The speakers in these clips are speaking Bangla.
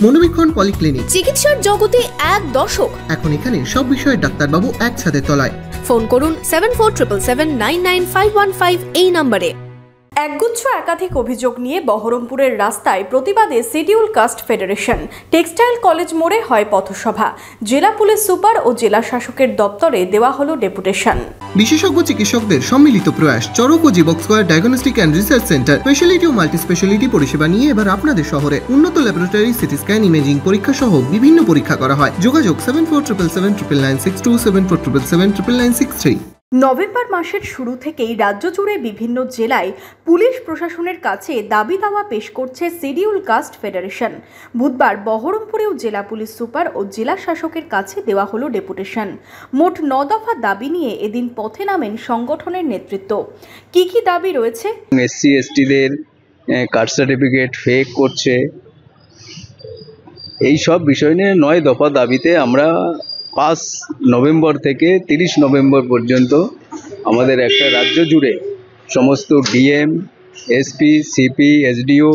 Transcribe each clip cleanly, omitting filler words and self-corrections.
মনোবীক্ষণ পলিক্লিনিক, চিকিৎসার জগতে এক দশক। এখন এখানে সব বিষয়ে ডাক্তারবাবু এক ছাদের তলায়। ফোন করুন 7477799515 এই নম্বরে। একগুচ্ছ একাধিক অভিযোগ নিয়ে বহরমপুরের রাস্তায় প্রতিবাদে schedule caste federation. Textile college মোড়ে হয় পথসভা। জেলা পুলিশ সুপার ও জেলা শাসকের দপ্তরে দেওয়া হলো ডেপুটেশন। বিশেষজ্ঞ চিকিৎসকদের সম্মিলিত প্রয়াস, চরক ও Jibak square diagnostic and research centre speciality ও মাল্টি স্পেশালিটি পরিষেবা নিয়ে এবার আপনাদের শহরে উন্নত ল্যাবরেটরি, সিটি স্ক্যান, ইমেজিং পরীক্ষা সহ বিভিন্ন পরীক্ষা করা হয়। যোগাযোগ 7477799962, 7477799963। নভেম্বর মাসের শুরু থেকেই রাজ্য জুড়ে বিভিন্ন জেলায় পুলিশ প্রশাসনের কাছে দাবি দাওয়া পেশ করছে শিডিউল কাস্ট ফেডারেশন। বুধবার বহরমপুরেও জেলা পুলিশ সুপার ও জেলা শাসকের কাছে দেওয়া হলো ডেপুটেশন। মোট 9 দফা দাবি নিয়ে এদিন পথে নামেন সংগঠনের নেতৃত্ব। কি দাবি রয়েছে? এসসি এসটিদের কাস্ট সার্টিফিকেট ফেক করছে, এই সব বিষয় নিয়ে 9 দফা দাবিতে আমরা 5 নভেম্বর থেকে 30 নভেম্বর পর্যন্ত আমাদের একটা রাজ্য জুড়ে সমস্ত ডিএম, এসপি, সিপি, এসডিও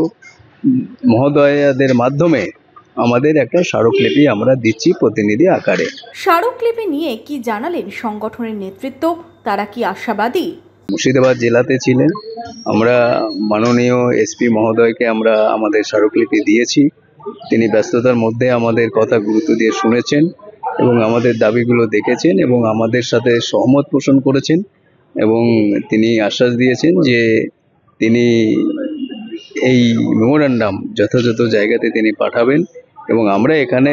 মহোদয়াদের মাধ্যমে আমাদের একটা স্মারকলিপি আমরা দিচ্ছি প্রতিনিধি আকারে। স্মারকলিপি নিয়ে কি জানালেন সংগঠনের নেতৃত্ব? তারা কি আশাবাদী? মুর্শিদাবাদ জেলাতে ছিলেন, আমরা মাননীয় এসপি মহোদয়কে আমরা আমাদের স্মারকলিপি দিয়েছি। তিনি ব্যস্ততার মধ্যে আমাদের কথা গুরুত্ব দিয়ে শুনেছেন এবং আমাদের দাবিগুলো দেখেছেন এবং আমাদের সাথে সহমত পোষণ করেছেন এবং তিনি আশ্বাস দিয়েছেন যে তিনি এই মেমোরান্ডাম যথাযথ জায়গাতে তিনি পাঠাবেন এবং আমরা এখানে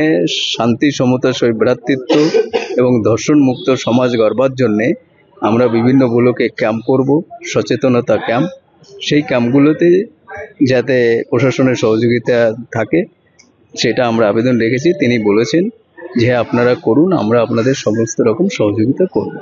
শান্তি, সমতা, সৌভ্রাতৃত্ব এবং ধর্ষণ মুক্ত সমাজ গড়বার জন্যে আমরা বিভিন্ন ব্লকে ক্যাম্প করব, সচেতনতা ক্যাম্প। সেই ক্যাম্পগুলোতে যাতে প্রশাসনের সহযোগিতা থাকে সেটা আমরা আবেদন রেখেছি। তিনি বলেছেন যে আপনারা করুন, আমরা আপনাদের সমস্ত রকম সহযোগিতা করব।